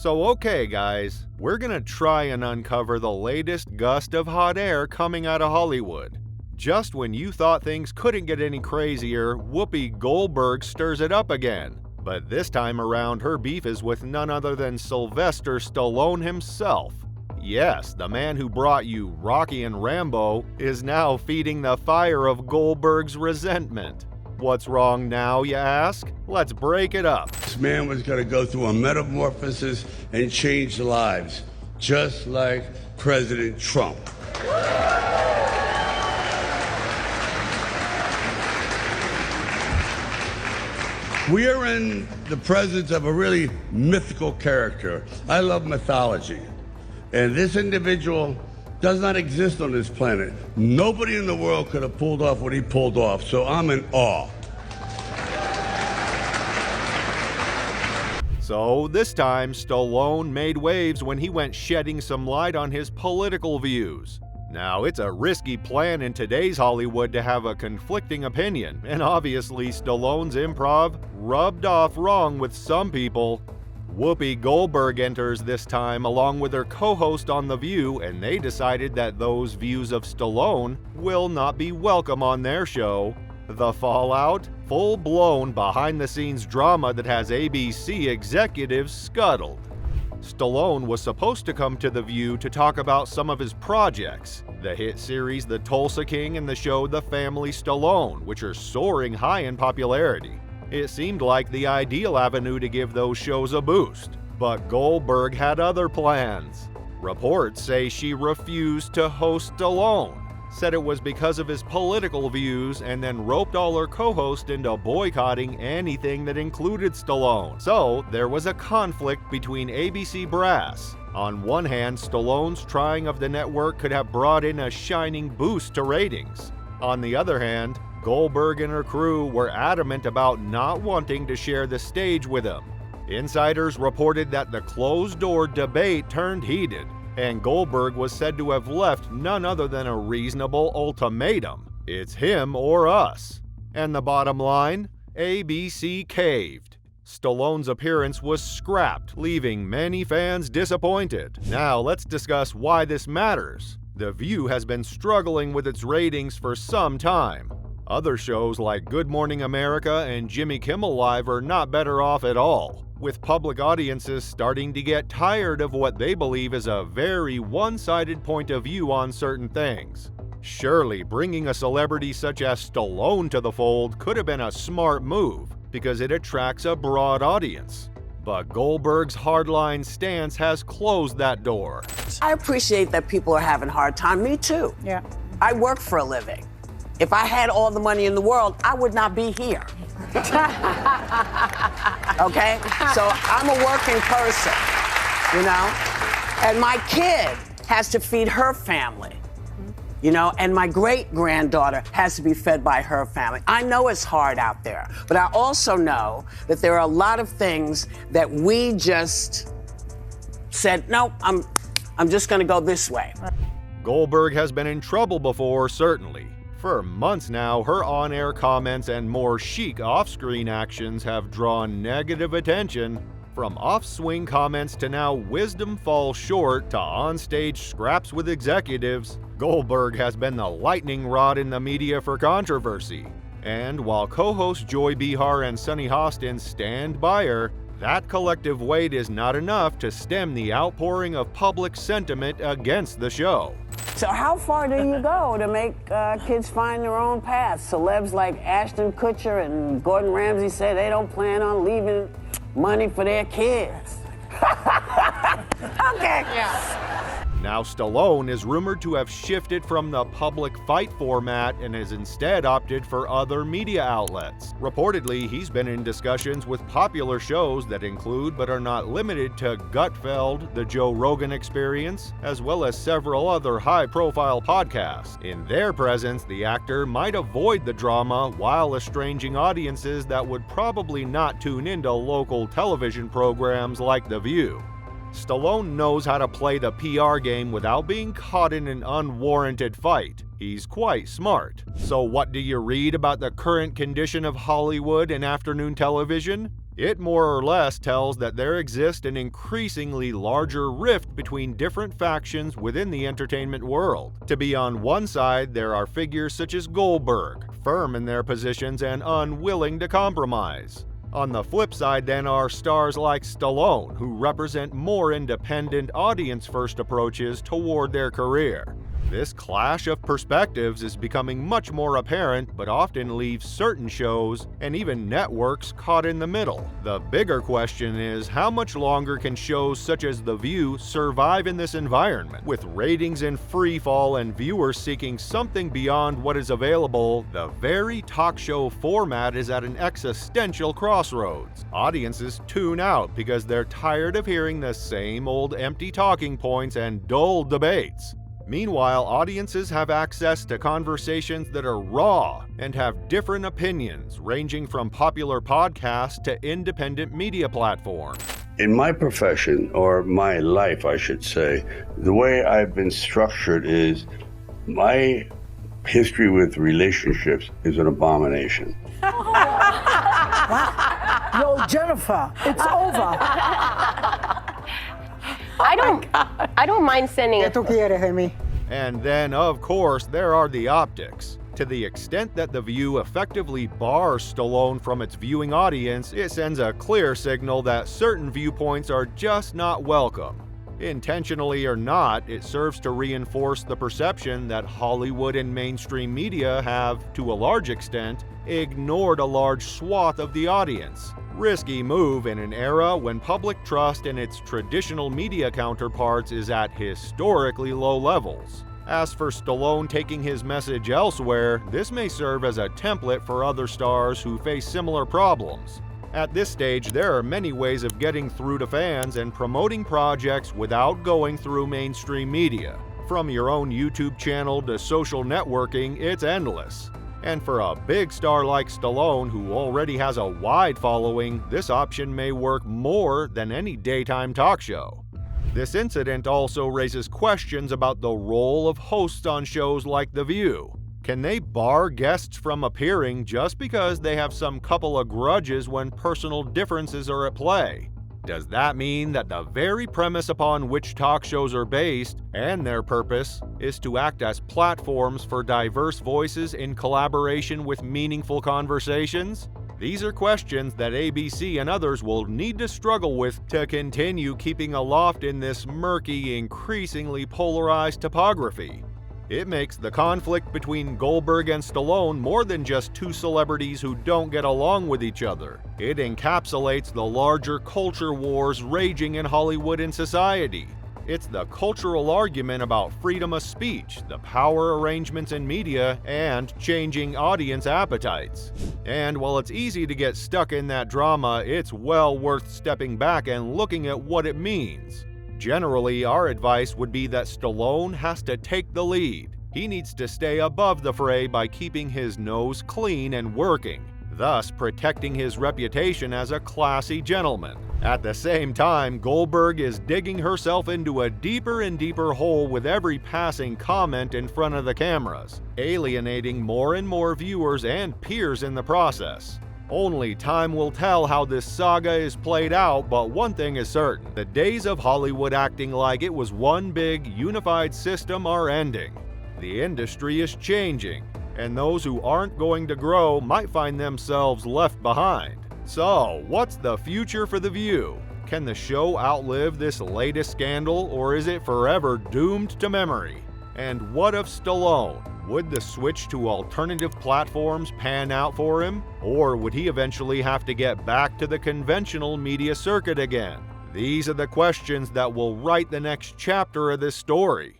So okay guys, we're gonna try and uncover the latest gust of hot air coming out of Hollywood. Just when you thought things couldn't get any crazier, Whoopi Goldberg stirs it up again. But this time around, her beef is with none other than Sylvester Stallone himself. Yes, the man who brought you Rocky and Rambo is now feeding the fire of Goldberg's resentment. What's wrong now, you ask? Let's break it up. This man was going to go through a metamorphosis and change lives, just like President Trump. We are in the presence of a really mythical character. I love mythology. And this individual does not exist on this planet. Nobody in the world could have pulled off what he pulled off, so I'm in awe. So this time, Stallone made waves when he went shedding some light on his political views. Now, it's a risky plan in today's Hollywood to have a conflicting opinion, and obviously Stallone's improv rubbed off wrong with some people. Whoopi Goldberg enters this time along with her co-host on The View, and they decided that those views of Stallone will not be welcome on their show. The fallout? Full-blown behind-the-scenes drama that has ABC executives scuttled. Stallone was supposed to come to The View to talk about some of his projects, the hit series The Tulsa King and the show The Family Stallone, which are soaring high in popularity. It seemed like the ideal avenue to give those shows a boost, but Goldberg had other plans. Reports say she refused to host Stallone, said it was because of his political views, and then roped all her co-hosts into boycotting anything that included Stallone. So there was a conflict between ABC brass. On one hand, Stallone's trying of the network could have brought in a shining boost to ratings. On the other hand, Goldberg and her crew were adamant about not wanting to share the stage with him. Insiders reported that the closed-door debate turned heated, and Goldberg was said to have left none other than a reasonable ultimatum. It's him or us. And the bottom line? ABC caved. Stallone's appearance was scrapped, leaving many fans disappointed. Now let's discuss why this matters. The View has been struggling with its ratings for some time. Other shows like Good Morning America and Jimmy Kimmel Live are not better off at all, with public audiences starting to get tired of what they believe is a very one-sided point of view on certain things. Surely bringing a celebrity such as Stallone to the fold could have been a smart move, because it attracts a broad audience. But Goldberg's hardline stance has closed that door. I appreciate that people are having a hard time. Me too. Yeah. I work for a living. If I had all the money in the world, I would not be here. Okay? So I'm a working person, you know? And my kid has to feed her family, you know? And my great-granddaughter has to be fed by her family. I know it's hard out there, but I also know that there are a lot of things that we just said, no, I'm just gonna go this way. Goldberg has been in trouble before, certainly. For months now, her on-air comments and more chic off-screen actions have drawn negative attention. From off-swing comments to now wisdom falls short to on-stage scraps with executives, Goldberg has been the lightning rod in the media for controversy. And while co-hosts Joy Behar and Sunny Hostin stand by her, that collective weight is not enough to stem the outpouring of public sentiment against the show. So how far do you go to make kids find their own path? Celebs like Ashton Kutcher and Gordon Ramsay say they don't plan on leaving money for their kids. Okay. Yeah. Now Stallone is rumored to have shifted from the public fight format and has instead opted for other media outlets. Reportedly, he's been in discussions with popular shows that include but are not limited to Gutfeld, The Joe Rogan Experience, as well as several other high-profile podcasts. In their presence, the actor might avoid the drama while estranging audiences that would probably not tune into local television programs like The View. Stallone knows how to play the PR game without being caught in an unwarranted fight. He's quite smart. So what do you read about the current condition of Hollywood and afternoon television? It more or less tells that there exists an increasingly larger rift between different factions within the entertainment world. To be on one side, there are figures such as Goldberg, firm in their positions and unwilling to compromise. On the flip side then are stars like Stallone, who represent more independent, audience-first approaches toward their career. This clash of perspectives is becoming much more apparent, but often leaves certain shows and even networks caught in the middle. The bigger question is, how much longer can shows such as The View survive in this environment? With ratings in free fall and viewers seeking something beyond what is available, the very talk show format is at an existential crossroads. Audiences tune out because they're tired of hearing the same old empty talking points and dull debates. Meanwhile, audiences have access to conversations that are raw and have different opinions, ranging from popular podcasts to independent media platforms. In my profession, or my life, I should say, the way I've been structured is my history with relationships is an abomination. Yo, Jennifer, it's over. I don't mind sending ¿Qué tú quieres de mí? And then, of course, there are the optics. To the extent that The View effectively bars Stallone from its viewing audience, it sends a clear signal that certain viewpoints are just not welcome. Intentionally or not, it serves to reinforce the perception that Hollywood and mainstream media have, to a large extent, ignored a large swath of the audience. Risky move in an era when public trust in its traditional media counterparts is at historically low levels. As for Stallone taking his message elsewhere, this may serve as a template for other stars who face similar problems. At this stage, there are many ways of getting through to fans and promoting projects without going through mainstream media. From your own YouTube channel to social networking, it's endless. And for a big star like Stallone, who already has a wide following, this option may work more than any daytime talk show. This incident also raises questions about the role of hosts on shows like The View. Can they bar guests from appearing just because they have some couple of grudges when personal differences are at play? Does that mean that the very premise upon which talk shows are based, and their purpose, is to act as platforms for diverse voices in collaboration with meaningful conversations? These are questions that ABC and others will need to struggle with to continue keeping aloft in this murky, increasingly polarized topography. It makes the conflict between Goldberg and Stallone more than just two celebrities who don't get along with each other. It encapsulates the larger culture wars raging in Hollywood and society. It's the cultural argument about freedom of speech, the power arrangements in media, and changing audience appetites. And while it's easy to get stuck in that drama, it's well worth stepping back and looking at what it means. Generally, our advice would be that Stallone has to take the lead. He needs to stay above the fray by keeping his nose clean and working, thus protecting his reputation as a classy gentleman. At the same time, Goldberg is digging herself into a deeper and deeper hole with every passing comment in front of the cameras, alienating more and more viewers and peers in the process. Only time will tell how this saga is played out, but one thing is certain: the days of Hollywood acting like it was one big, unified system are ending. The industry is changing, and those who aren't going to grow might find themselves left behind. So, what's the future for The View? Can the show outlive this latest scandal, or is it forever doomed to memory? And what of Stallone? Would the switch to alternative platforms pan out for him? Or would he eventually have to get back to the conventional media circuit again? These are the questions that will write the next chapter of this story.